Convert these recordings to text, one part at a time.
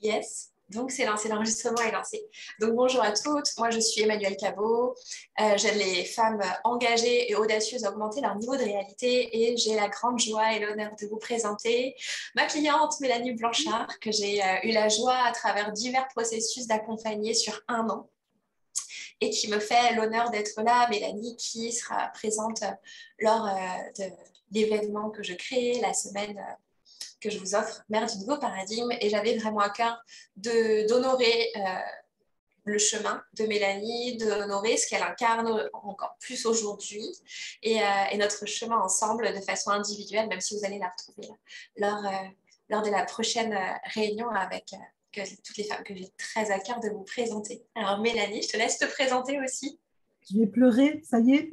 Yes. Donc, c'est lancé, l'enregistrement est lancé. Donc, bonjour à toutes. Moi, je suis Emmanuelle Cabot. J'aide les femmes engagées et audacieuses à augmenter leur niveau de réalité et j'ai la grande joie et l'honneur de vous présenter ma cliente Mélanie Blanchard, que j'ai eu la joie à travers divers processus d'accompagner sur 1 an et qui me fait l'honneur d'être là. Mélanie qui sera présente lors de l'événement que je crée la semaine que je vous offre, Mère du nouveau paradigme. Et j'avais vraiment à cœur d'honorer le chemin de Mélanie, d'honorer ce qu'elle incarne encore plus aujourd'hui et notre chemin ensemble de façon individuelle, même si vous allez la retrouver lors de la prochaine réunion avec toutes les femmes que j'ai très à cœur de vous présenter. Alors Mélanie, je te laisse te présenter aussi. Je vais pleurer, ça y est.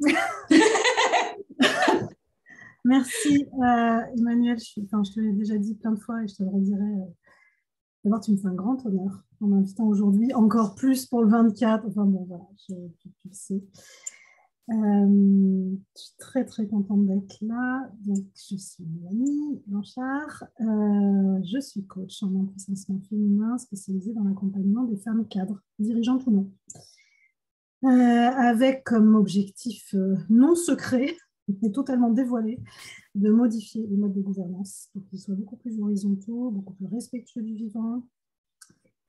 Merci Emmanuelle, je te l'ai déjà dit plein de fois et je te le redirai. D'abord, tu me fais un grand honneur en m'invitant aujourd'hui, encore plus pour le 24. Enfin bon, voilà, tu le sais. Je suis très très contente d'être là. Donc, je suis Mélanie Blanchard. Je suis coach en emploi féminin spécialisée dans l'accompagnement des femmes cadres, dirigeantes ou non. Avec comme objectif non secret, mais totalement dévoilé, de modifier les modes de gouvernance pour qu'ils soient beaucoup plus horizontaux, beaucoup plus respectueux du vivant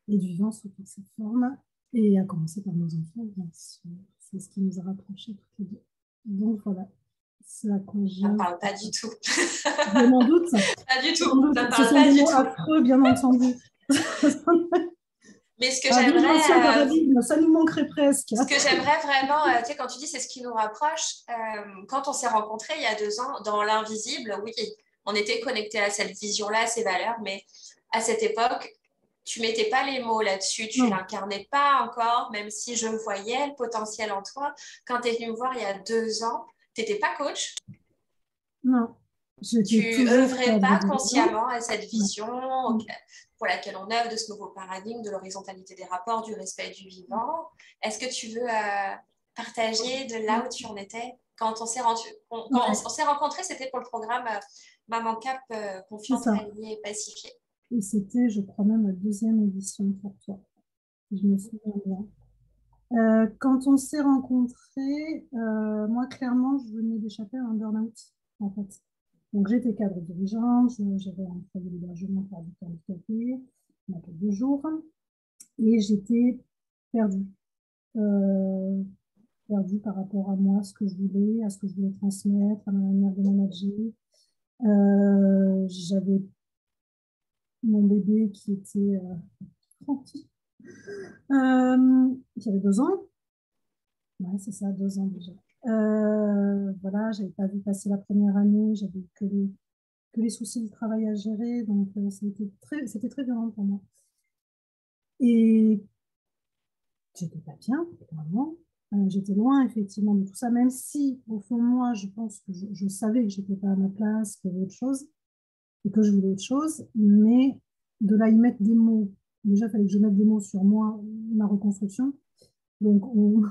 et du vivant sous toutes ses formes, et à commencer par nos enfants, bien sûr. C'est ce qui nous a rapprochés toutes les deux. Donc voilà, c'est à quoi je... Ça ne parle pas du tout. Je m'en doute. Pas du tout, ça ne Ce parle sont pas des du mots tout. affreux, bien entendu. Mais ce que Vivre un ciel j'aimerais... paradigme, ça nous manquerait presque. Ce que j'aimerais vraiment, tu sais, quand tu dis c'est ce qui nous rapproche, quand on s'est rencontrés il y a 2 ans, dans l'invisible, oui, on était connectés à cette vision-là, à ces valeurs, mais à cette époque, tu mettais pas les mots là-dessus, tu l'incarnais pas encore, même si je voyais le potentiel en toi. Quand tu es venu me voir il y a 2 ans, tu n'étais pas coach. Non. Tu œuvrais pas consciemment à cette vision pour laquelle on œuvre de ce nouveau paradigme, de l'horizontalité des rapports, du respect du vivant. Est-ce que tu veux partager de là où tu en étais quand on s'est rencontrés, c'était pour le programme Maman Cap, confiante, alignée et pacifiée. Et c'était, je crois même, la 2e édition pour toi. Je me souviens bien. Quand on s'est rencontrés, moi, clairement, je venais d'échapper à un burn-out, en fait. Donc, j'étais cadre dirigeante, j'avais un foyer d'hébergement pour adultes handicapés, on a fait 2 jours, et j'étais perdue. Perdue par rapport à moi, ce que je voulais, à ce que je voulais transmettre, à ma manière de manager. J'avais mon bébé qui était tranquille, qui avait 2 ans. Ouais, c'est ça, 2 ans déjà. Voilà, j'avais pas vu passer la première année, j'avais que les soucis du travail à gérer, donc c'était très violent pour moi. Et j'étais pas bien, clairement. J'étais loin, effectivement, de tout ça, même si, au fond de moi, je pense que je savais que j'étais pas à ma place, qu'il y avait autre chose, et que je voulais autre chose, mais de là y mettre des mots. Déjà, il fallait que je mette des mots sur moi, ma reconstruction. Donc, on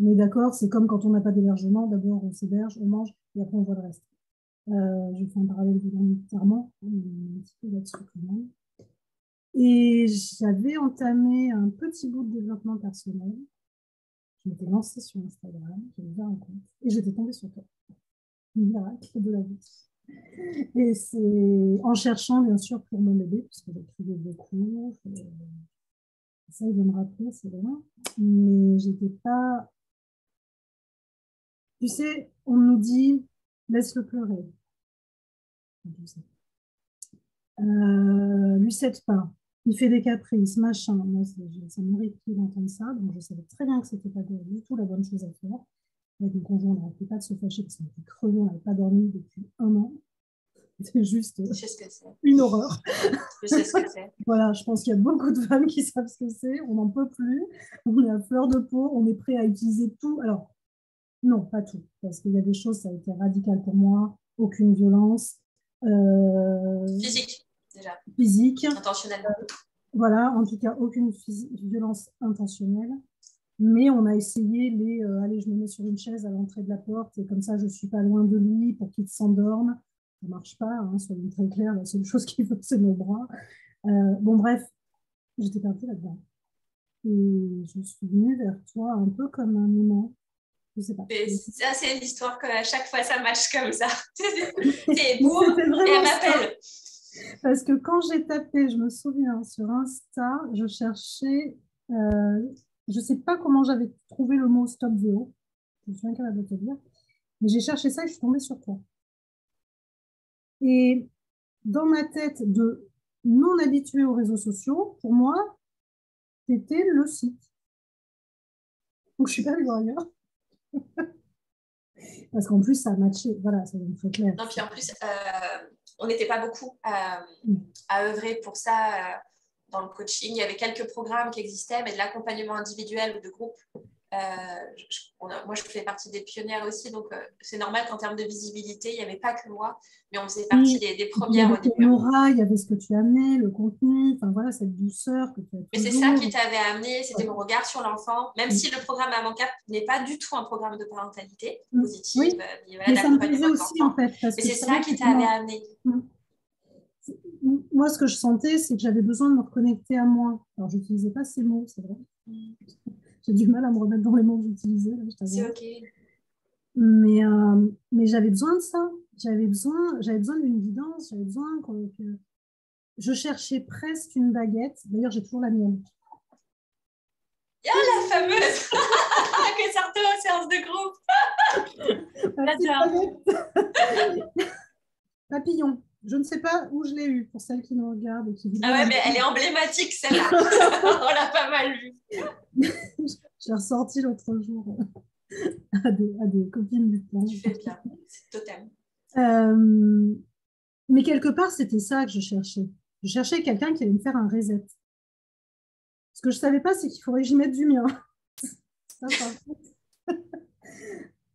est d'accord, c'est comme quand on n'a pas d'hébergement, d'abord on s'héberge, on mange, et après on voit le reste. Je fais un parallèle volontairement, un petit peu là-dessus quand même. Et j'avais entamé un petit bout de développement personnel. Je m'étais lancée sur Instagram, j'ai ouvert un compte, et j'étais tombée sur toi. Miracle de la vie. Et c'est en cherchant, bien sûr, pour mon bébé, parce que j'écrivais beaucoup. Ça, il de me rappeler, c'est loin. Mais j'étais pas. Tu sais, on nous dit, laisse-le pleurer. Lui cède pas. Il fait des caprices, machin. Moi, ça m'irritait d'entendre ça. Donc, je savais très bien que c'était pas du tout la bonne chose à faire. Avec mon conjoint, on n'arrêtait pas de se fâcher parce qu'on était crevés, on n'avait pas dormi depuis 1 an. C'est juste une horreur. Je sais ce que c'est. Voilà, je pense qu'il y a beaucoup de femmes qui savent ce que c'est. On n'en peut plus. On est à fleur de peau. On est prêt à utiliser tout. Alors, non, pas tout. Parce qu'il y a des choses, ça a été radical pour moi. Aucune violence. Physique, déjà. Physique. Intentionnellement. Voilà, en tout cas, aucune violence intentionnelle. Mais on a essayé allez, je me mets sur une chaise à l'entrée de la porte et comme ça, je ne suis pas loin de lui pour qu'il s'endorme. Ça ne marche pas, hein, soyons très clairs, la seule chose qu'il veut, c'est nos bras. Bon, bref, J'étais perdue là-dedans. Et je suis venue vers toi un peu comme un aimant. Je sais pas. Ça, c'est l'histoire qu'à chaque fois, ça match comme ça. C'est Mais boum, c'était et elle vraiment ça. m'appelle. Parce que quand j'ai tapé, je me souviens, sur Insta, je cherchais, je ne sais pas comment j'avais trouvé le mot stop VO, je me souviens capable de te dire, mais j'ai cherché ça et je suis tombée sur toi. Et dans ma tête de non habituée aux réseaux sociaux, pour moi, c'était le site. Donc je suis pas allée voir ailleurs. Parce qu'en plus, ça a matché. Voilà, c'est très clair. Non, puis en plus, on n'était pas beaucoup Mm. à œuvrer pour ça dans le coaching. Il y avait quelques programmes qui existaient, mais de l'accompagnement individuel ou de groupe. Moi, je fais partie des pionnières aussi, donc c'est normal qu'en termes de visibilité, il n'y avait pas que moi, mais on faisait partie des Il y premières avait au ton début. aura, il y avait ce que tu amenais, le contenu, enfin voilà, cette douceur que tu as Mais c'est toujours. ça qui t'avait amené, c'était mon regard sur l'enfant, même si le programme AMANCAP n'est pas du tout un programme de parentalité positive, Oui, mais ça me plaisait d'accompagnement de aussi en l'enfant, fait, parce mais que c'est je ça savais qui que t'avait amené. moi, ce que je sentais, c'est que j'avais besoin de me reconnecter à moi. Alors, je n'utilisais pas ces mots, c'est vrai. J'ai du mal à me remettre dans les mots que j'utilisais, là, je C'est t'avoue. OK. Mais j'avais besoin de ça. J'avais besoin d'une guidance, j'avais besoin que... Je cherchais presque une baguette. D'ailleurs, j'ai toujours la mienne. Ah, la fameuse que sortait aux séances de groupe. Ma petite J'adore. baguette papillon. Je ne sais pas où je l'ai eue, pour celles qui nous regardent et qui Ah voudraient ouais, la mais elle est emblématique, celle-là. On l'a pas mal vue. Je l'ai ressortie l'autre jour à des copines du plan. Tu fais bien, c'est totem. Euh, mais quelque part, c'était ça que je cherchais. Je cherchais quelqu'un qui allait me faire un reset. Ce que je ne savais pas, c'est qu'il faudrait que j'y mette du mien. Ça, par contre,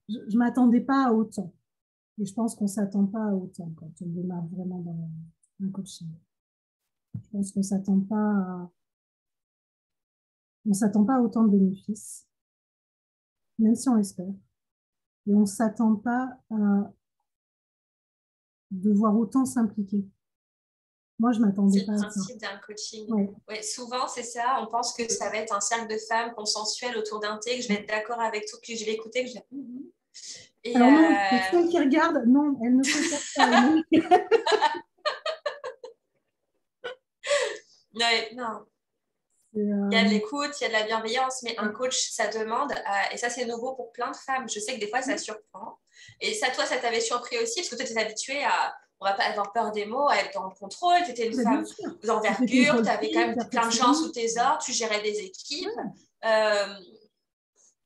je ne m'attendais pas à autant. Et je pense qu'on ne s'attend pas à autant quand on démarre vraiment dans un coaching. Je pense qu'on ne s'attend pas à autant de bénéfices, même si on l'espère. Et on ne s'attend pas à devoir autant s'impliquer. Moi, je ne m'attendais C'est le pas à ça. principe d'un coaching. Ouais. Ouais, souvent, c'est ça. On pense que ça va être un cercle de femmes consensuelles autour d'un thé, que je vais être d'accord avec tout, que je vais écouter, que je vais... Et Alors non, pour celles qui regardent, non, elle ne fait pas ça. ouais, non. C'est, Il y a de l'écoute, il y a de la bienveillance, mais un coach, ça demande, et ça c'est nouveau pour plein de femmes, je sais que des fois ça surprend, et ça toi ça t'avait surpris aussi, parce que toi tu es habituée à, on va pas avoir peur des mots, à être dans le contrôle, tu étais une bien femme sûr. d'envergure, tu avais quand même plein de gens sous Perfectionniste. tes ordres, tu gérais des équipes,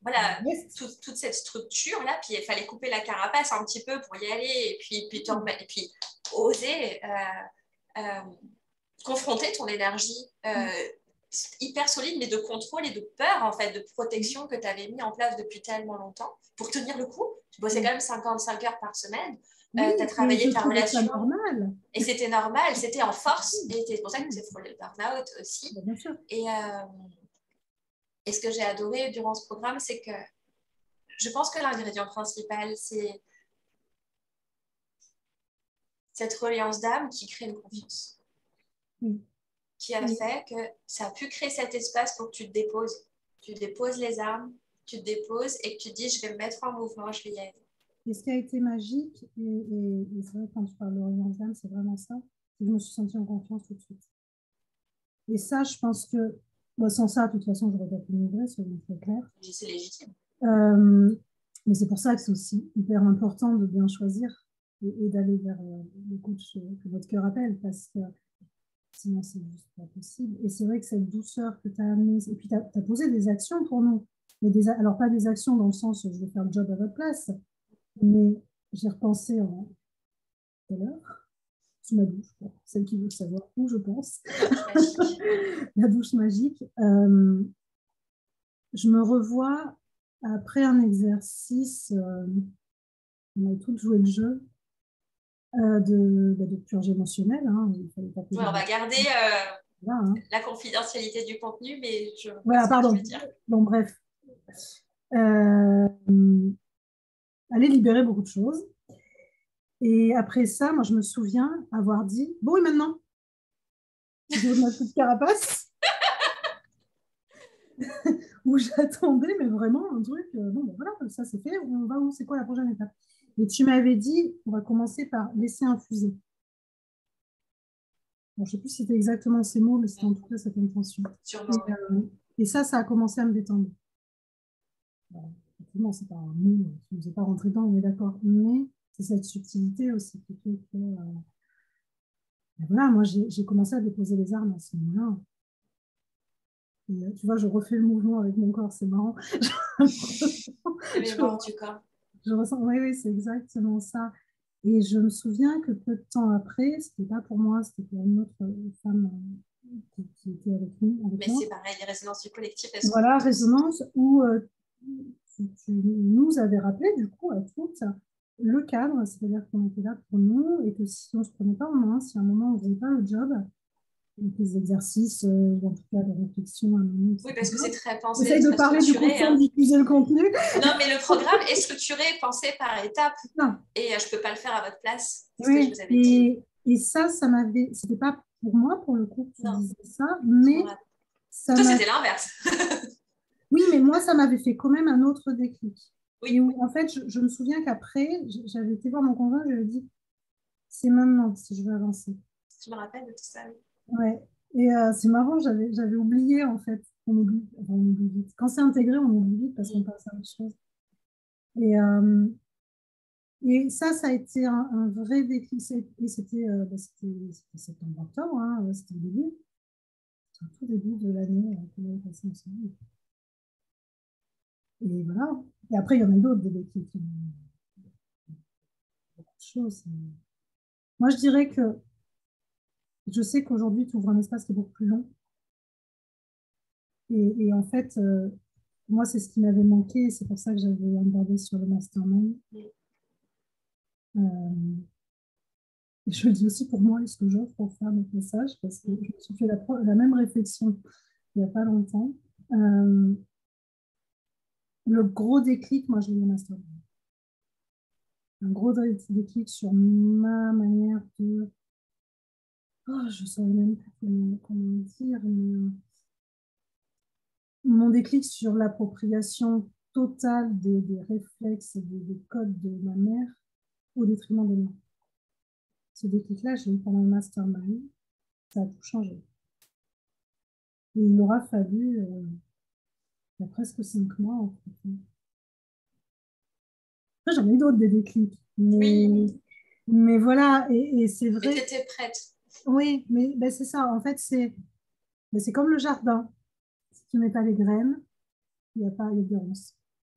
voilà, toute cette structure-là, puis il fallait couper la carapace un petit peu pour y aller, et puis oser confronter ton énergie hyper solide, mais de contrôle et de peur, en fait, de protection que tu avais mis en place depuis tellement longtemps pour tenir le coup. Tu bossais quand même 55 heures par semaine. Oui, tu as travaillé ta ça relation. normal. Et c'était normal, c'était en force. Et c'est pour ça que c'est frôlé le burn-out aussi. Bien sûr. Et ce que j'ai adoré durant ce programme, c'est que je pense que l'ingrédient principal, c'est cette reliance d'âme qui crée une confiance. Qui a fait que ça a pu créer cet espace pour que tu te déposes. Tu déposes les armes, tu te déposes et que tu te dis, je vais me mettre en mouvement, je vais y aller. Et ce qui a été magique, et c'est vrai, quand tu parles de reliance d'âme, c'est vraiment ça, c'est que je me suis sentie en confiance tout de suite. Et ça, je pense que, bon, sans ça, de toute façon, je n'aurais pas pu migrer, soyons très clair. C'est légitime. Mais c'est pour ça que c'est aussi hyper important de bien choisir et d'aller vers le coach que votre cœur appelle, parce que sinon, c'est juste pas possible. Et c'est vrai que cette douceur que tu as amenée, et puis tu as posé des actions pour nous. Mais alors, pas des actions dans le sens où je vais faire le job à votre place, mais j'ai repensé en tout à l'heure, sous ma douche, pour celle qui veut savoir où je pense. La douche magique. Je me revois après un exercice, on a tout joué le jeu, de purge émotionnelle. Hein, on va garder la confidentialité du contenu, mais je voilà, pardon. Donc, bref. Aller libérer beaucoup de choses. Et après ça, moi, je me souviens avoir dit, bon, et maintenant, je veux ma petite carapace. où j'attendais, mais vraiment un truc, bon, ben voilà, ça c'est fait, on va où, c'est quoi la prochaine étape? Et tu m'avais dit, on va commencer par laisser infuser. Bon, je ne sais plus si c'était exactement ces mots, mais c'était en tout cas cette intention. Sûrement, oui. Et ça a commencé à me détendre. Bon, effectivement, c'est pas un mot, je ne nous ai pas rentré dedans, on est d'accord. Mais c'est cette subtilité aussi qui fait que. Ben voilà, moi, j'ai commencé à déposer les armes à ce moment-là. Et, tu vois, je refais le mouvement avec mon corps, c'est marrant. Les morts du corps. Je ressens, oui, oui, c'est exactement ça. Et je me souviens que peu de temps après, c'était pas pour moi, c'était pour une autre femme qui était avec nous. Mais c'est pareil, les résonances du collectif, elles sont voilà, toutes. résonance, où tu nous avais rappelé, du coup, à toutes, le cadre, c'est-à-dire qu'on était là pour nous et que si on ne se prenait pas en main, si à un moment on ne faisait pas le job, donc les exercices, en tout cas de réflexion, à un moment, Oui, parce que c'est très pensé, j'essaye de très parler du structuré. contenu, diffuser le contenu. Non, mais le programme est structuré, pensé par étapes. Non. Et je ne peux pas le faire à votre place. C'est ce que je Oui, vous avais dit. et ça m'avait, c'était pas pour moi, pour le coup, que tu Non, disais ça, mais ça toi, m'a. c'était l'inverse. Oui, mais moi, ça m'avait fait quand même un autre déclic. Oui. Et où, en fait, je me souviens qu'après, j'avais été voir mon conjoint, je lui ai dit, c'est maintenant si je veux avancer. Je me rappelle de tout ça. Oui. Ouais. Et c'est marrant, j'avais oublié, en fait. On oublie vite. Quand c'est intégré, on oublie vite parce qu'on passe à autre chose. Et, ça a été un vrai déclic. Et c'était septembre-octobre, hein, c'était le début. C'était au tout début de l'année qu'on avait passé ensemble. Et voilà. Et après, il y en a d'autres, des déclics. Beaucoup de choses. Moi, je dirais que je sais qu'aujourd'hui, tu ouvres un espace qui est beaucoup plus long. Et en fait, moi, c'est ce qui m'avait manqué. C'est pour ça que j'avais abordé sur le mastermind. Et je le dis aussi pour moi, est-ce que j'offre aux femmes au passage, parce que je me suis fait la même réflexion il n'y a pas longtemps. Le gros déclic, moi, je l'ai eu au mastermind. Un gros déclic sur ma manière de. Oh, je ne saurais même pas comment dire, mais mon déclic sur l'appropriation totale des réflexes et des codes de ma mère au détriment des miens. Ce déclic-là, je l'ai eu pendant le mastermind. Ça a tout changé. Et il aura fallu il y a presque 5 mois, en fait. Après, j'en ai eu d'autres des déclics. Mais voilà, et c'est vrai. Mais tu étais prête. Oui, mais ben, c'est ça. En fait, c'est comme le jardin. Si tu mets pas les graines, il y a des ronces.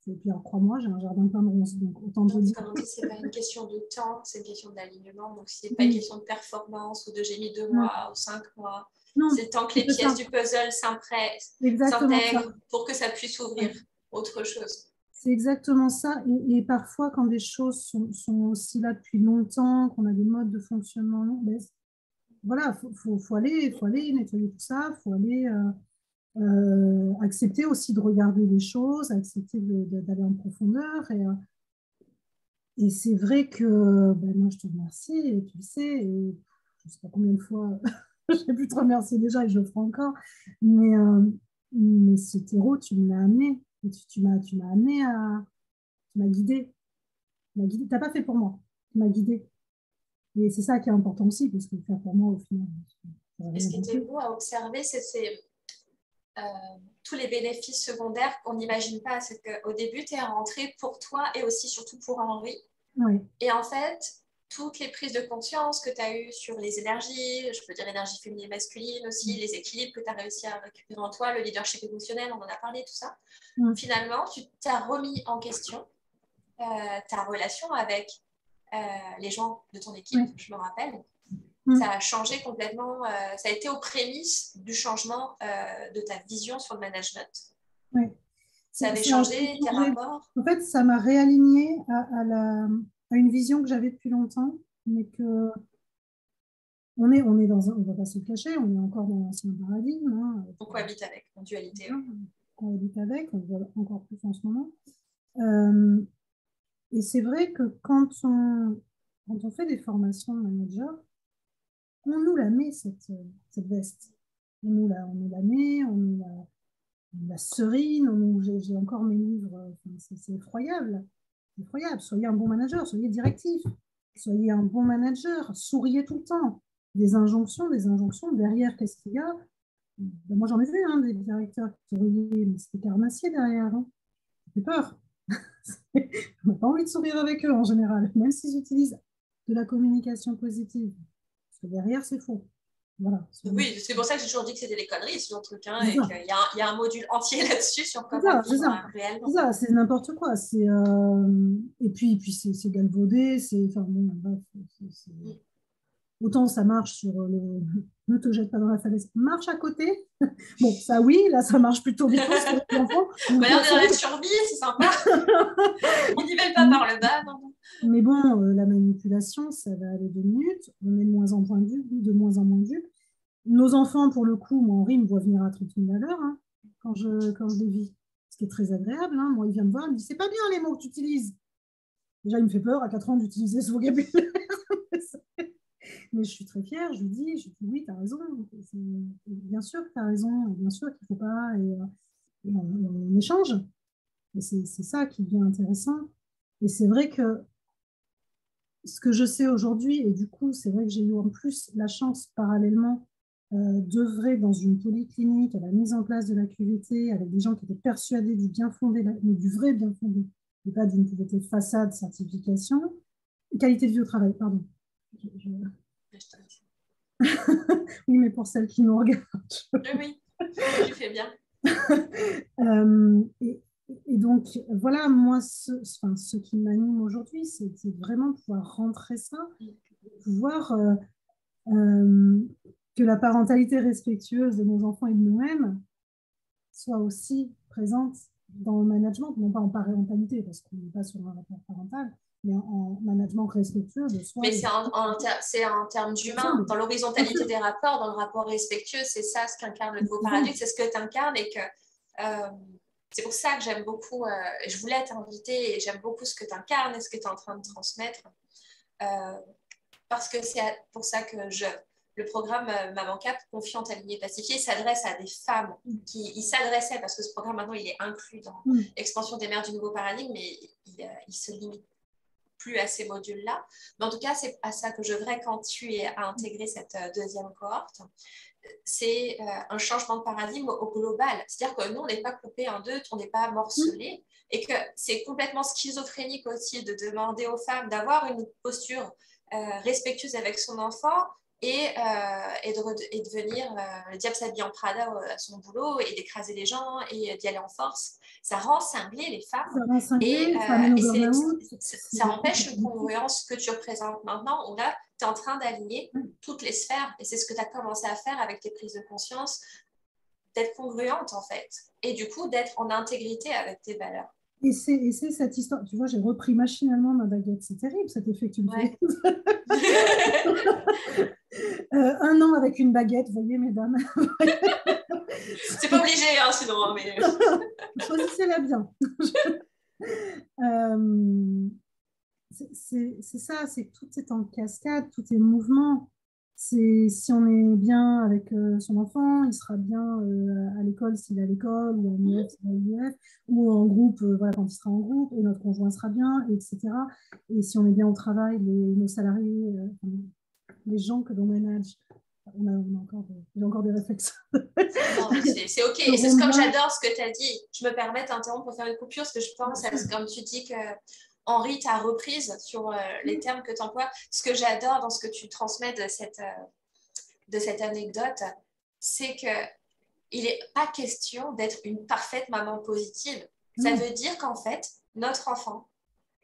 Et puis, alors, crois-moi, j'ai un jardin plein de ronces. Donc, autant te dire. Comme on dit, c'est pas une question de temps, c'est une question d'alignement. Donc, c'est pas une question de performance ou de j'ai mis 2 mois ou 5 mois. C'est tant que les pièces du puzzle s'intègrent pour que ça puisse ouvrir autre chose. C'est exactement ça. Et parfois, quand des choses sont aussi là depuis longtemps, qu'on a des modes de fonctionnement longs, ben, voilà, faut aller nettoyer tout ça, il faut aller accepter aussi de regarder les choses, accepter d'aller en profondeur. Et c'est vrai que ben, moi, je te remercie, et tu le sais, et je ne sais pas combien de fois j'ai pu te remercier déjà et je le ferai encore. Mais ce terreau, tu me l'as amené. Et tu m'as amené à. Tu m'as guidé. Tu n'as pas fait pour moi. Tu m'as guidé. Et c'est ça qui est important aussi, parce que faire pour moi, au final. Et ce qui était beau à observer, c'est tous les bénéfices secondaires qu'on n'imagine pas. C'est qu'au début, tu es rentré pour toi et aussi surtout pour Henri. Oui. Et en fait, toutes les prises de conscience que tu as eues sur les énergies, je peux dire énergie féminine et masculine aussi, les équilibres que tu as réussi à récupérer en toi, le leadership émotionnel, on en a parlé, tout ça. Finalement, tu t'as remis en question ta relation avec les gens de ton équipe, je me rappelle. Ça a changé complètement, ça a été aux prémices du changement de ta vision sur le management. Oui. Ça avait changé tes rapports. En fait, ça m'a réaligné à une vision que j'avais depuis longtemps, mais que on est on va pas se le cacher, on est encore dans l'ancien paradigme. Hein, on cohabite avec, en dualité. On cohabite avec, on le voit encore plus en ce moment. Et c'est vrai que quand on fait des formations de manager, on nous la met, cette veste. On nous la met, la serine, où j'ai encore mes livres. C'est effroyable. Incroyable. Soyez un bon manager, soyez directif, soyez un bon manager, souriez tout le temps. Des injonctions. Derrière, qu'est-ce qu'il y a? Ben, moi, j'en ai vu hein, des directeurs qui souriaient, mais c'était carnassier derrière. Hein. Ça fait peur. On n'a pas envie de sourire avec eux en général, même s'ils utilisent de la communication positive. Parce que derrière, c'est faux. Voilà. Oui, c'est pour ça que j'ai toujours dit que c'était des conneries, ce truc, hein, et qu'il y a un module entier là-dessus sur comment vivre réellement. C'est n'importe quoi. Et puis c'est galvaudé. Enfin, bon, bref, autant ça marche sur le ne te jette pas dans la falaise, marche à côté. Bon, ça oui, là ça marche plutôt bien. Là, on est dans la survie, c'est sympa. On n'y va pas par le bas. Non. Mais bon, la manipulation, ça va aller 2 minutes. On est de moins en moins dupes. Nos enfants, pour le coup, moi, Henri me voit venir à 30 000 à l'heure hein, quand je les vis. Ce qui est très agréable. Hein. Moi, il vient me voir, il me dit c'est pas bien les mots que tu utilises. Déjà, il me fait peur à 4 ans d'utiliser ce vocabulaire. Mais je suis très fière, je lui dis oui, tu as raison. Bien sûr que tu as raison, bien sûr qu'il ne faut pas. Et on échange. Et c'est ça qui devient intéressant. Et c'est vrai que ce que je sais aujourd'hui, et du coup, c'est vrai que j'ai eu en plus la chance parallèlement d'œuvrer dans une polyclinique à la mise en place de la QVT avec des gens qui étaient persuadés du bien fondé, mais du vrai bien fondé, et pas d'une QVT façade, certification. Qualité de vie au travail, pardon. Oui, mais pour celles qui nous regardent. Oui, tu fais bien. Et donc, voilà, moi, ce qui m'anime aujourd'hui, c'est vraiment pouvoir rentrer ça, pouvoir que la parentalité respectueuse de nos enfants et de nous-mêmes soit aussi présente dans le management, non pas en parentalité, parce qu'on n'est pas sur un rapport parental, mais en management respectueux de soi. Mais c'est en termes d'humain, dans l'horizontalité des rapports, dans le rapport respectueux, c'est ça ce qu'incarne le nouveau paradigme, c'est ce que tu incarnes et que c'est pour ça que j'aime beaucoup, je voulais t'inviter et j'aime beaucoup ce que tu incarnes et ce que tu es en train de transmettre. Parce que c'est pour ça que le programme Maman Cap, Confiante, Alignée, Pacifiée, s'adresse à des femmes il s'adressait, parce que ce programme maintenant il est inclus dans l'expansion des mères du nouveau paradigme, mais il se limite plus à ces modules-là. Mais en tout cas, c'est à ça que je voudrais quand tu as intégré cette deuxième cohorte. C'est un changement de paradigme au global. C'est-à-dire que nous, on n'est pas coupé en deux, on n'est pas morcelé, et que c'est complètement schizophrénique aussi de demander aux femmes d'avoir une posture respectueuse avec son enfant et de venir, le diable s'habille en Prada à son boulot et d'écraser les gens et d'y aller en force. Ça rend cinglé les femmes. Ça rend cinglé, ça amène au burn-out. Ça empêche une congruence que tu représentes maintenant, où là, tu es en train d'aligner toutes les sphères. Et c'est ce que tu as commencé à faire avec tes prises de conscience, d'être congruente en fait. Et du coup, d'être en intégrité avec tes valeurs. Et c'est cette histoire. Tu vois, j'ai repris machinalement ma baguette. C'est terrible cet effet que tu me fais. 1 an avec une baguette, vous voyez, mesdames. C'est pas obligé, hein, sinon. Mais... Choisissez-la bien. C'est ça, c'est que tout est en cascade, tout est mouvement. Si on est bien avec son enfant, il sera bien à l'école s'il est à l'école, ou en IEF s'il est à l'IEF, ou en groupe voilà, quand il sera en groupe, et notre conjoint sera bien, etc. Et si on est bien au travail, nos salariés, les gens que l'on manage, on a encore des réflexes. C'est OK. Et c'est comme j'adore ce que tu as dit. Je me permets de t'interrompre pour faire une coupure, parce que je pense, comme tu dis que Henri, ta reprise sur les termes que tu emploies, ce que j'adore dans ce que tu transmets de cette anecdote, c'est qu'il n'est pas question d'être une parfaite maman positive. Ça veut dire qu'en fait, notre enfant,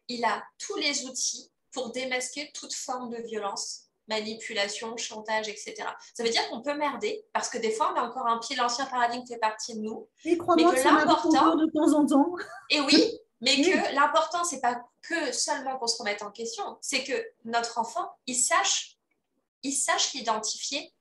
il a tous les outils pour démasquer toute forme de violence, manipulation, chantage, etc. Ça veut dire qu'on peut merder, parce que des fois, on a encore un pied, l'ancien paradigme fait partie de nous. Et crois-moi que ça m'arrive encore de temps en temps. Et oui, mais que l'important, c'est pas que seulement qu'on se remette en question, c'est que notre enfant, il sache l'identifier,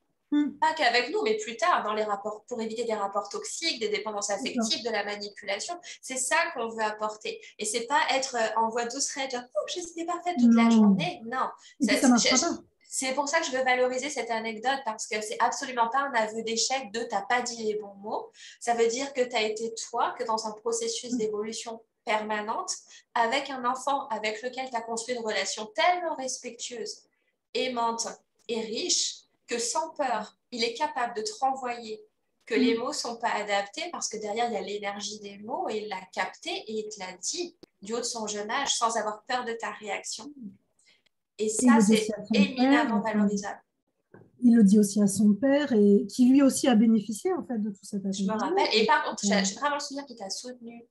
pas qu'avec nous, mais plus tard, dans les rapports, pour éviter des rapports toxiques, des dépendances affectives, de la manipulation. C'est ça qu'on veut apporter. Et c'est pas être en voie douce, dire « Oh, j'étais parfaite toute la journée ». Non. Ça marchera pas. C'est pour ça que je veux valoriser cette anecdote parce que c'est absolument pas un aveu d'échec de t'as pas dit les bons mots. Ça veut dire que tu as été toi, que dans un processus d'évolution permanente, avec un enfant avec lequel tu as construit une relation tellement respectueuse, aimante et riche que sans peur, il est capable de te renvoyer que les mots sont pas adaptés parce que derrière, il y a l'énergie des mots et il l'a capté et il te l'a dit du haut de son jeune âge sans avoir peur de ta réaction. Et ça, c'est éminemment valorisable. Il le dit aussi à son père et qui lui aussi a bénéficié en fait de tout cet accompagnement. Je me rappelle. Et par contre, j'ai vraiment le souvenir qu'il t'a soutenu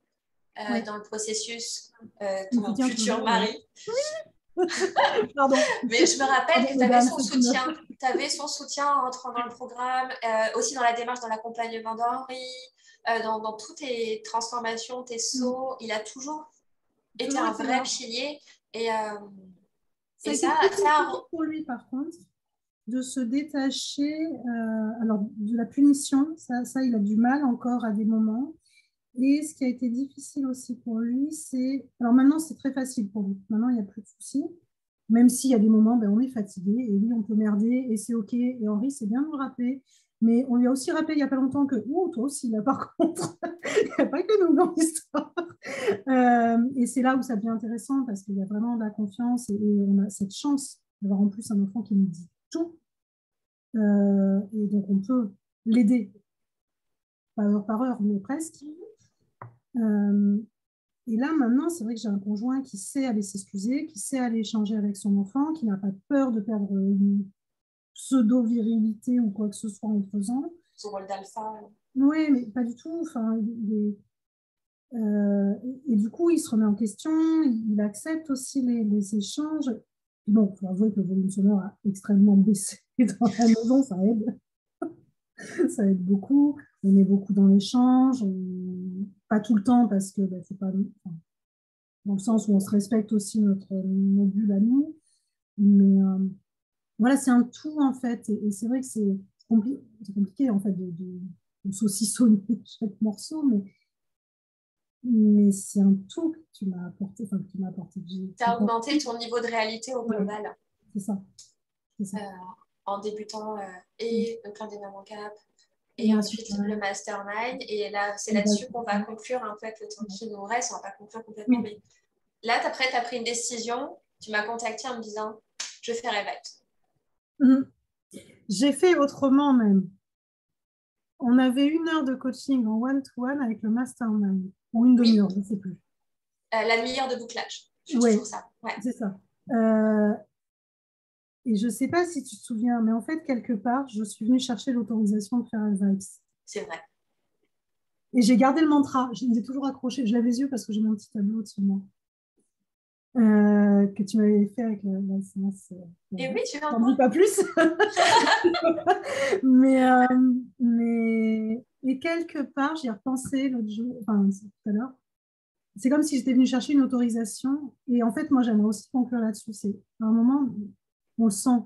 dans le processus, ton futur mari. Oui. Pardon. Mais je me rappelle que tu avais son soutien. Tu avais son soutien en entrant dans le programme, aussi dans la démarche, dans l'accompagnement d'Henri, dans toutes tes transformations, tes sauts. Il a toujours été un vrai pilier. Et ça pour lui, par contre, de se détacher alors, de la punition. Ça, il a du mal encore à des moments. Et ce qui a été difficile aussi pour lui, c'est... Alors maintenant, c'est très facile pour lui. Maintenant, il n'y a plus de soucis. Même s'il y a des moments, on est fatigué. Et oui, on peut merder et c'est OK. Et Henri, c'est bien de le rappeler. Mais on lui a aussi rappelé il n'y a pas longtemps que, toi aussi, là, par contre, il n'y a pas que nous dans l'histoire. Et c'est là où ça devient intéressant parce qu'il y a vraiment de la confiance et on a cette chance d'avoir en plus un enfant qui nous dit tout. Et donc, on peut l'aider, pas heure par heure, mais presque. Et là, maintenant, c'est vrai que j'ai un conjoint qui sait aller s'excuser, qui sait aller échanger avec son enfant, qui n'a pas peur de perdre une pseudo-virilité ou quoi que ce soit en le faisant. Son rôle d'alpha. Oui, mais pas du tout. Enfin, et du coup, il se remet en question, il accepte aussi les échanges. Bon, il faut avouer que le volume sonore a extrêmement baissé dans la maison, ça aide. Ça aide beaucoup. On est beaucoup dans l'échange, pas tout le temps parce que c'est pas dans le sens où on se respecte aussi nos bulles à nous. Mais voilà, c'est un tout en fait. Et c'est vrai que c'est compliqué en fait de saucissonner chaque morceau, mais c'est un tout que tu m'as apporté. Enfin, que tu m'as apporté. Tu as augmenté ton niveau de réalité au global. Ouais, c'est ça. En débutant le plan des mamans cap et ensuite le mastermind. Et là, c'est là-dessus qu'on va conclure un peu avec le temps qui nous reste. On ne va pas conclure complètement, mais là, après, tu as pris une décision. Tu m'as contacté en me disant, je fais Revite. J'ai fait autrement même. On avait 1 heure de coaching en one-to-one avec le mastermind. Ou une demi-heure, je ne sais plus. La demi-heure de bouclage. Je fais toujours ça. Ouais. C'est ça. Et je ne sais pas si tu te souviens, mais en fait, quelque part, je suis venue chercher l'autorisation de faire Vibes. C'est vrai. Et j'ai gardé le mantra. Je les ai toujours accrochés. Je lève les yeux parce que j'ai mon petit tableau au-dessus de moi. Que tu m'avais fait avec la séance. Et oui, tu n'en dis pas plus. mais et quelque part, j'y ai repensé l'autre jour, enfin tout à l'heure. C'est comme si j'étais venue chercher une autorisation. Et en fait, moi, j'aimerais aussi conclure là-dessus. C'est à un moment, on le sent.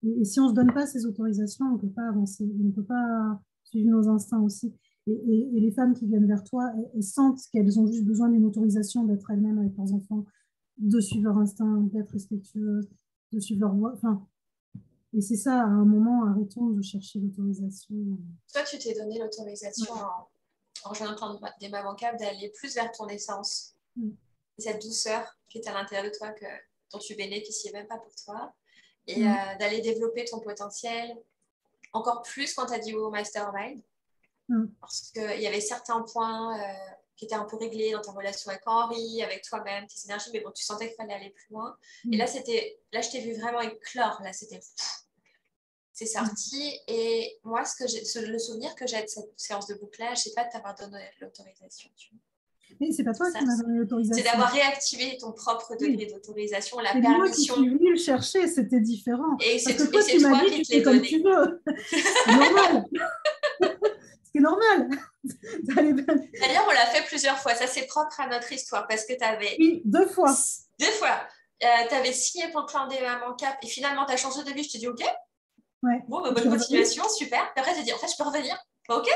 Et si on ne se donne pas ces autorisations, on ne peut pas avancer. On ne peut pas suivre nos instincts aussi. Et les femmes qui viennent vers toi, elles sentent qu'elles ont juste besoin d'une autorisation d'être elles-mêmes avec leurs enfants, de suivre leur instinct, d'être respectueuses, de suivre leur voix. Enfin, et c'est ça, à un moment, arrêtons de chercher l'autorisation. Toi, tu t'es donné l'autorisation en rejoignant des mamans cap d'aller plus vers ton essence. Cette douceur qui est à l'intérieur de toi, dont tu bénéficiais même pas pour toi. Et d'aller développer ton potentiel encore plus quand tu as dit au mastermind. Parce qu'il y avait certains points qui étaient un peu réglés dans ta relation avec Henri, avec toi-même, tes énergies, mais bon, tu sentais qu'il fallait aller plus loin. Et là, je t'ai vu vraiment éclore. Là, c'est sorti. Et moi, le souvenir que j'ai de cette séance de bouclage, c'est pas de t'avoir donné l'autorisation. Mais c'est pas toi qui m'as donné l'autorisation. C'est d'avoir réactivé ton propre degré d'autorisation, la permission. Moi qui suis venue le chercher, c'était différent. Et c'est toi qui te l'ai donné. Comme tu veux. C'est normal. C'est normal. D'ailleurs, on l'a fait plusieurs fois. Ça, c'est propre à notre histoire parce que tu avais... Oui, 2 fois. 2 fois. Tu avais signé pour le plan des mamans cap et finalement, tu as changé de début. Je te dis OK. Ouais. Bon, bonne continuation, super. Et après, tu te dis, en fait, je peux revenir. OK.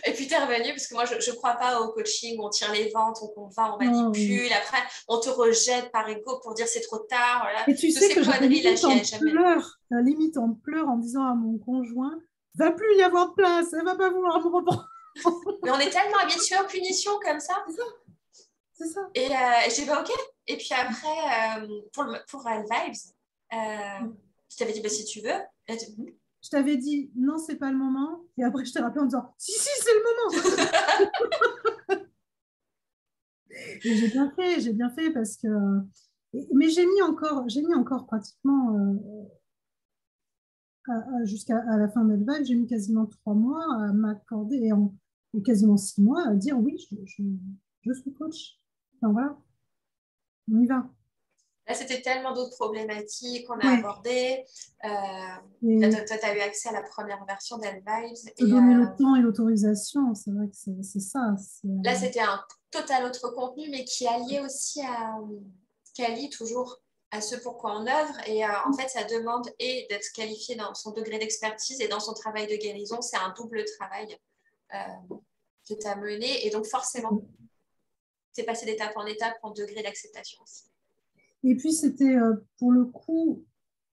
Et puis, tu es revenu, parce que moi, je ne crois pas au coaching où on tire les ventes, on va, on manipule. Après, on te rejette par ego pour dire c'est trop tard. Voilà. Et tu sais que j'avais limite en pleurs en disant à mon conjoint, va plus y avoir de place, elle va pas vouloir me reprendre. Mais on est tellement habitués aux punitions comme ça. C'est ça. Et j'ai dit, bah, ok. Et puis après, pour Real Vibes, je t'avais dit, bah, si tu veux. Je t'avais dit, non, c'est pas le moment. Et après, je t'ai rappelé en disant, si, c'est le moment. Et j'ai bien fait parce que. Mais j'ai mis encore pratiquement jusqu'à la fin de vague, j'ai mis quasiment 3 mois à m'accorder et quasiment 6 mois à dire oui, je suis coach. Enfin voilà, on y va. Là, c'était tellement d'autres problématiques qu'on a abordées. Toi, tu as eu accès à la première version d'Elvibes. Te donner le temps et l'autorisation, c'est vrai que c'est ça. Là, c'était un total autre contenu, mais qui alliait aussi qui allie toujours à ce pourquoi on œuvre. Et en fait, ça demande d'être qualifié dans son degré d'expertise et dans son travail de guérison. C'est un double travail que tu as mené. Et donc, forcément, tu es passé d'étape en étape en degré d'acceptation aussi. Et puis, c'était pour le coup,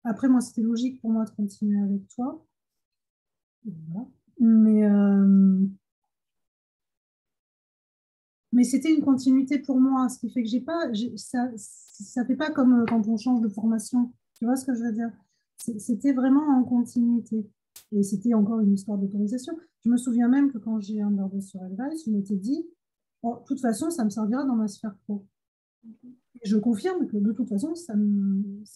après, moi, c'était logique pour moi de continuer avec toi. Voilà. Mais c'était une continuité pour moi, ce qui fait que ça fait pas comme quand on change de formation. Tu vois ce que je veux dire? C'était vraiment en continuité. Et c'était encore une histoire d'autorisation. Je me souviens même que quand j'ai abordé sur Advice, je m'étais dit, oh, de toute façon, ça me servira dans ma sphère pro. Et je confirme que de toute façon, ça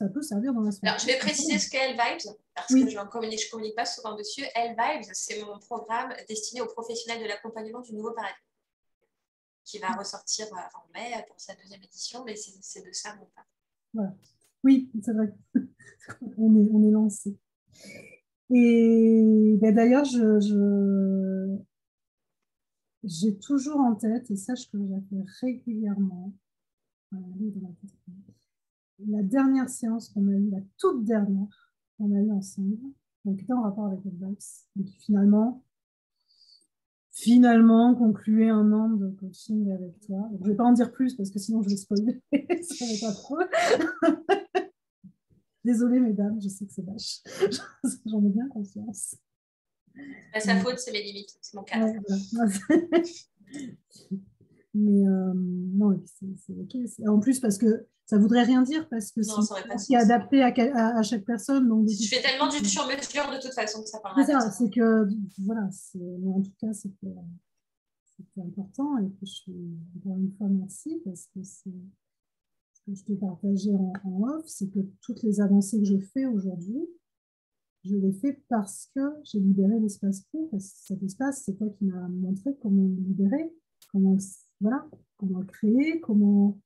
peut servir dans la sphère. Alors, je vais préciser ce qu'est Elvibes, parce que je ne communique pas souvent dessus. Elvibes, c'est mon programme destiné aux professionnels de l'accompagnement du nouveau paradigme, qui va ressortir en mai pour sa 2e édition, mais c'est de ça mon parle. Voilà. Oui, c'est vrai. on est lancé. Et ben, d'ailleurs, j'ai toujours en tête, et sache que je la fais régulièrement, la dernière séance qu'on a eue, la toute dernière qu'on a eue ensemble, donc qui était en rapport avec Advice, et qui finalement concluait un an de coaching avec toi. Donc, je ne vais pas en dire plus parce que sinon je vais spoiler, ça va pas trop. Désolée mesdames, je sais que c'est vache, j'en ai bien conscience. Sa faute, c'est mes limites, c'est mon cadre. Mais non, c'est ok. En plus, parce que ça ne voudrait rien dire, parce que c'est adapté à chaque personne. Donc, je fais tellement du sur-mesure de toute façon que ça parlera. C'est ça, c'est que, voilà, mais en tout cas, c'était important. Et puis, encore une fois, merci, parce que ce que je t'ai partagé en off, c'est que toutes les avancées que je fais aujourd'hui, je l'ai fait parce que j'ai libéré l'espace pro, parce que cet espace, c'est toi qui m'as montré comment le libérer, comment le créer, comment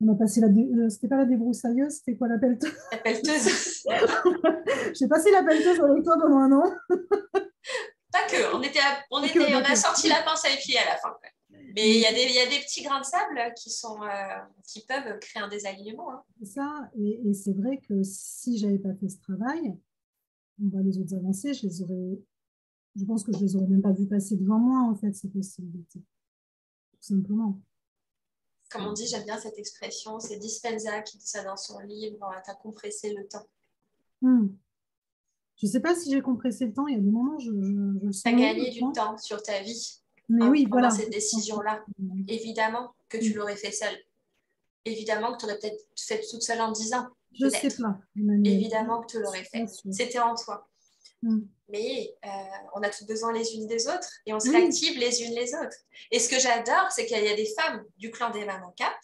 on a passé c'était pas la débroussailleuse, c'était quoi la pelleteuse? La pelleteuse. J'ai passé la pelleteuse avec toi pendant un an. Pas que, on a sorti la pince à épiler à la fin. Mais il y a des petits grains de sable qui peuvent créer un désalignement. Hein. C'est ça, et c'est vrai que si j'avais pas fait ce travail, on voit les autres avancées, je pense que je les aurais même pas vu passer devant moi, en fait, ces possibilités. Tout simplement. Comme on dit, j'aime bien cette expression, c'est Dispenza qui dit ça dans son livre, tu as compressé le temps. Je ne sais pas si j'ai compressé le temps, il y a des moments, je le sens. Tu as gagné du temps sur ta vie. Mais oui, pendant cette décision-là. Évidemment que tu l'aurais fait seule. Évidemment que tu aurais peut-être fait toute seule en 10 ans. Je ne sais pas. Évidemment que tu l'aurais fait. C'était en toi. Mais on a tous besoin les unes des autres et on se réactive les unes les autres. Et ce que j'adore, c'est qu'il y a des femmes du clan des Mamans Cap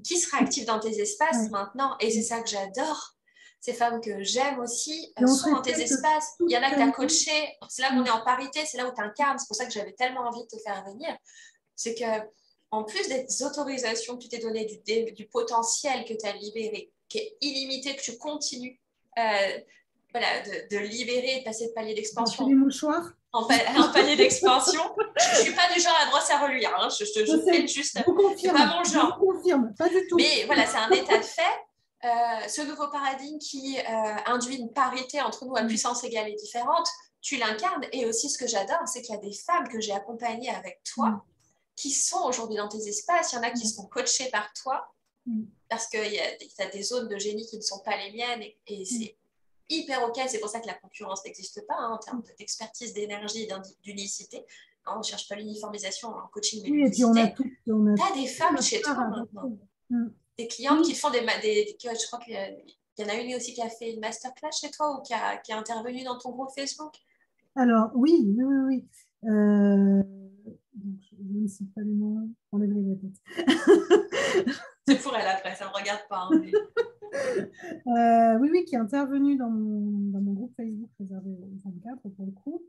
qui se réactivent dans tes espaces maintenant. Et c'est ça que j'adore. Ces femmes que j'aime aussi sont dans tes espaces. Il y en a que tu as coaché. C'est là qu'on est en parité, c'est là où tu incarnes. C'est pour ça que j'avais tellement envie de te faire venir. C'est que en plus des autorisations que tu t'es données, du potentiel que tu as libéré, qui est illimité, que tu continues de libérer, de passer de palier d'expansion. Les mouchoirs. En palier d'expansion. Je ne suis pas du genre à droite à reluire. Hein. Je fais juste. C'est pas mon genre. Je confirme, pas du tout. Mais voilà, c'est un état de fait. Ce nouveau paradigme qui induit une parité entre nous à puissance égale et différente, tu l'incarnes. Et aussi, ce que j'adore, c'est qu'il y a des femmes que j'ai accompagnées avec toi qui sont aujourd'hui dans tes espaces. Il y en a qui sont coachées par toi parce qu'il y a des zones de génie qui ne sont pas les miennes et c'est hyper OK. C'est pour ça que la concurrence n'existe pas en termes d'expertise, d'énergie, d'unicité. On ne cherche pas l'uniformisation en coaching, mais Oui, et puis on a l'unicité. tout. Tu as des femmes chez toi maintenant. Des clientes qui font je crois qu'il y en a une aussi qui a fait une masterclass chez toi ou qui est intervenue dans ton groupe Facebook. Alors, oui. Donc, je ne sais pas les noms, enlève la tête. C'est pour elle après, ça ne me regarde pas. Hein, mais... oui, qui est intervenue dans mon groupe Facebook réservé aux 24 pour le coup,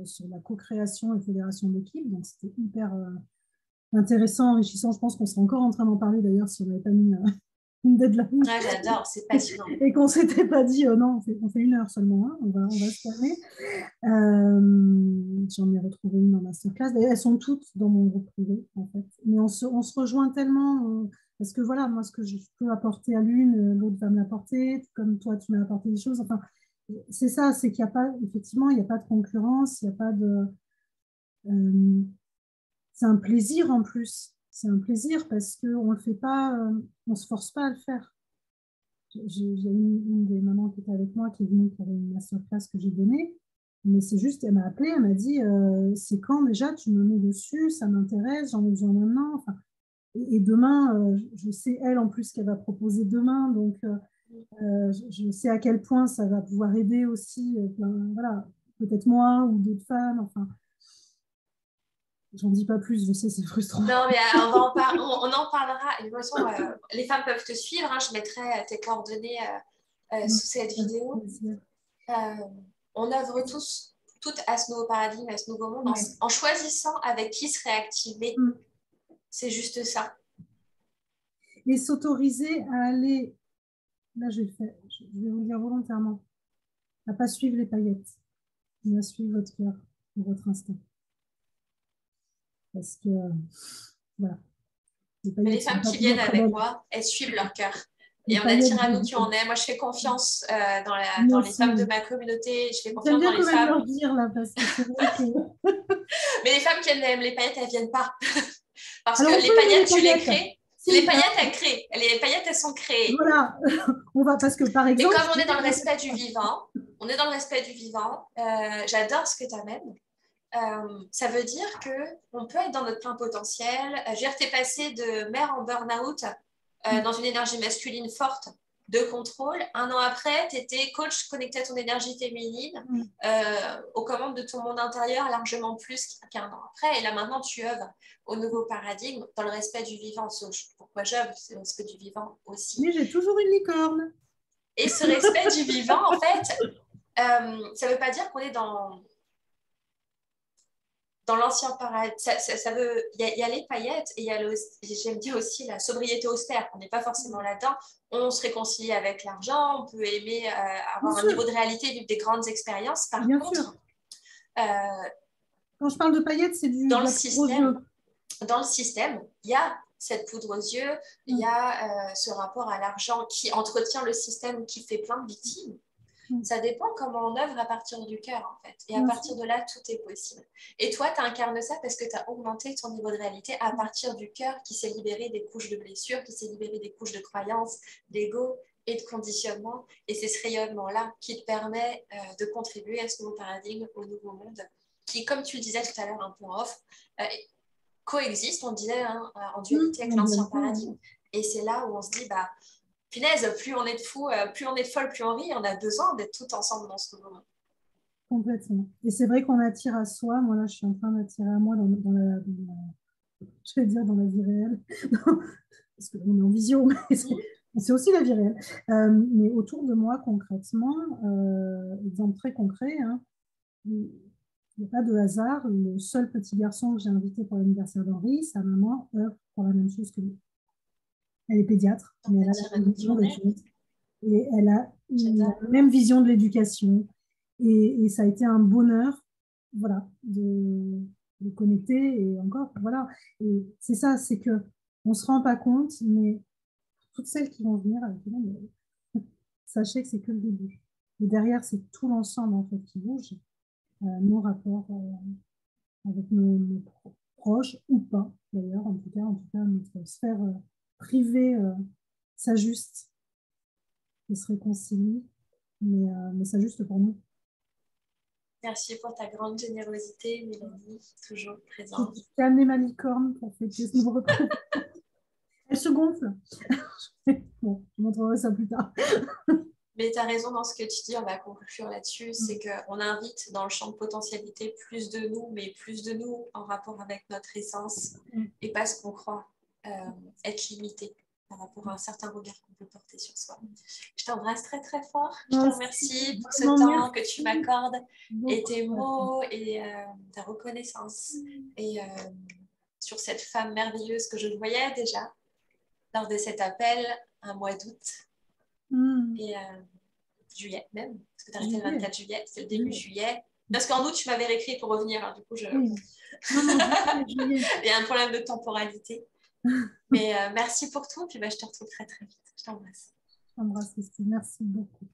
sur la co-création et fédération d'équipe. Donc, c'était hyper intéressant, enrichissant. Je pense qu'on serait encore en train d'en parler d'ailleurs si on n'avait pas mis une deadline. Ouais, j'adore, c'est passionnant. Et qu'on ne s'était pas dit, non, on fait 1 heure seulement, hein, on va se calmer. J'en ai retrouvé une en masterclass. D'ailleurs, elles sont toutes dans mon groupe privé, en fait. Mais on se rejoint tellement, parce que voilà, moi, ce que je peux apporter à l'une, l'autre va me l'apporter, comme toi, tu m'as apporté des choses. Enfin, c'est ça, c'est qu'il n'y a pas, effectivement, il n'y a pas de concurrence, il n'y a pas de... c'est un plaisir en plus. C'est un plaisir parce qu'on ne le fait pas, on ne se force pas à le faire. J'ai une des mamans qui était avec moi qui est venue pour une masterclass que j'ai donnée. Mais c'est juste, elle m'a appelée, elle m'a dit c'est quand déjà tu me mets dessus, ça m'intéresse, j'en ai besoin maintenant. Enfin, et demain, je sais elle en plus qu'elle va proposer demain, donc je sais à quel point ça va pouvoir aider aussi, voilà, peut-être moi ou d'autres femmes. Enfin, j'en dis pas plus, je sais, c'est frustrant. Non, mais on en parlera. Et de toute façon, les femmes peuvent te suivre. Hein, je mettrai tes coordonnées sous cette vidéo. On œuvre toutes à ce nouveau paradigme, à ce nouveau monde, en choisissant avec qui se réactiver. C'est juste ça. Et s'autoriser à aller, là je vais vous le dire volontairement, à ne pas suivre les paillettes, mais à suivre votre cœur et votre instinct. Parce que, voilà. Les femmes qui viennent avec moi, elles suivent leur cœur. Et on attire à nous qui on est. Moi, je fais confiance dans les femmes de ma communauté. Je fais confiance dans les femmes. Leur dire, là, parce que c'est vrai que... Mais les femmes qui aiment les paillettes, elles ne viennent pas. Parce que les paillettes, tu les crées. Les paillettes, elles créent. Les paillettes, elles sont créées. Voilà. Parce que, par exemple... Et comme on est dans le respect du vivant, j'adore ce que tu amènes. Ça veut dire qu'on peut être dans notre plein potentiel. Je veux dire, tu es passé de mère en burn-out dans une énergie masculine forte de contrôle. 1 an après, tu étais coach connecté à ton énergie féminine, aux commandes de ton monde intérieur largement plus qu'1 an après. Et là, maintenant, tu œuvres au nouveau paradigme dans le respect du vivant. Pourquoi j'œuvre? C'est le respect du vivant aussi. Mais j'ai toujours une licorne. Et ce respect du vivant, en fait, ça ne veut pas dire qu'on est dans l'ancien paradigme. Il y a les paillettes et j'aime dire aussi la sobriété austère. On n'est pas forcément là-dedans. On se réconcilie avec l'argent, on peut aimer avoir un niveau de réalité, vivre des grandes expériences. Par contre, quand je parle de paillettes, c'est dans le système. Dans le système, il y a cette poudre aux yeux, il y a ce rapport à l'argent qui entretient le système, qui fait plein de victimes. Ça dépend comment on œuvre à partir du cœur, en fait. Et à partir de là, tout est possible. Et toi, tu incarnes ça parce que tu as augmenté ton niveau de réalité à partir du cœur qui s'est libéré des couches de blessures, qui s'est libéré des couches de croyances, d'ego et de conditionnement. Et c'est ce rayonnement-là qui te permet de contribuer à ce nouveau paradigme, au nouveau monde, qui, comme tu le disais tout à l'heure un peu en off, coexiste, on disait, en dualité avec l'ancien paradigme. Et c'est là où on se dit, punaise, plus on est de fous, plus on est de folles, plus on rit, on a besoin d'être tout ensemble dans ce moment. Complètement. Et c'est vrai qu'on attire à soi. Moi, là, je suis en train d'attirer à moi dans la je vais dire dans la vie réelle. Parce qu'on est en visio, mais c'est aussi la vie réelle. Mais autour de moi, concrètement, exemple très concret, hein, il n'y a pas de hasard. Le seul petit garçon que j'ai invité pour l'anniversaire d'Henri, sa maman œuvre pour la même chose que lui. Elle est pédiatre, mais elle a la même vision des choses. Et elle a la même vision de l'éducation. Et ça a été un bonheur, voilà, de connecter. Et encore, voilà. Et c'est ça, c'est qu'on ne se rend pas compte, mais toutes celles qui vont venir avec nous, sachez que c'est que le début. Et derrière, c'est tout l'ensemble en fait qui bouge, nos rapports avec nos proches ou pas, d'ailleurs, en tout cas notre sphère privée s'ajuste et se réconcilie, mais s'ajuste pour nous. Merci pour ta grande générosité, Mélanie, toujours J'ai présente. amené ma licorne pour fêter ce nouveau repas. Elle se gonfle. Bon, je montrerai ça plus tard. Mais tu as raison dans ce que tu dis, on va conclure là-dessus, c'est qu'on invite dans le champ de potentialité plus de nous, mais plus de nous en rapport avec notre essence et pas ce qu'on croit être limité par rapport à un certain regard qu'on peut porter sur soi. Je t'embrasse très très fort, je te remercie pour ce temps que tu m'accordes et tes mots et ta reconnaissance et sur cette femme merveilleuse que je voyais déjà lors de cet appel un mois d'août. Et juillet même, parce que tu arrêté le 24 juillet, c'est le début juillet. Parce qu'en août, tu m'avais écrit pour revenir, hein, du coup, il y a un problème de temporalité. Mais merci pour tout, puis je te retrouve très très vite. Je t'embrasse. Je t'embrasse aussi, merci beaucoup.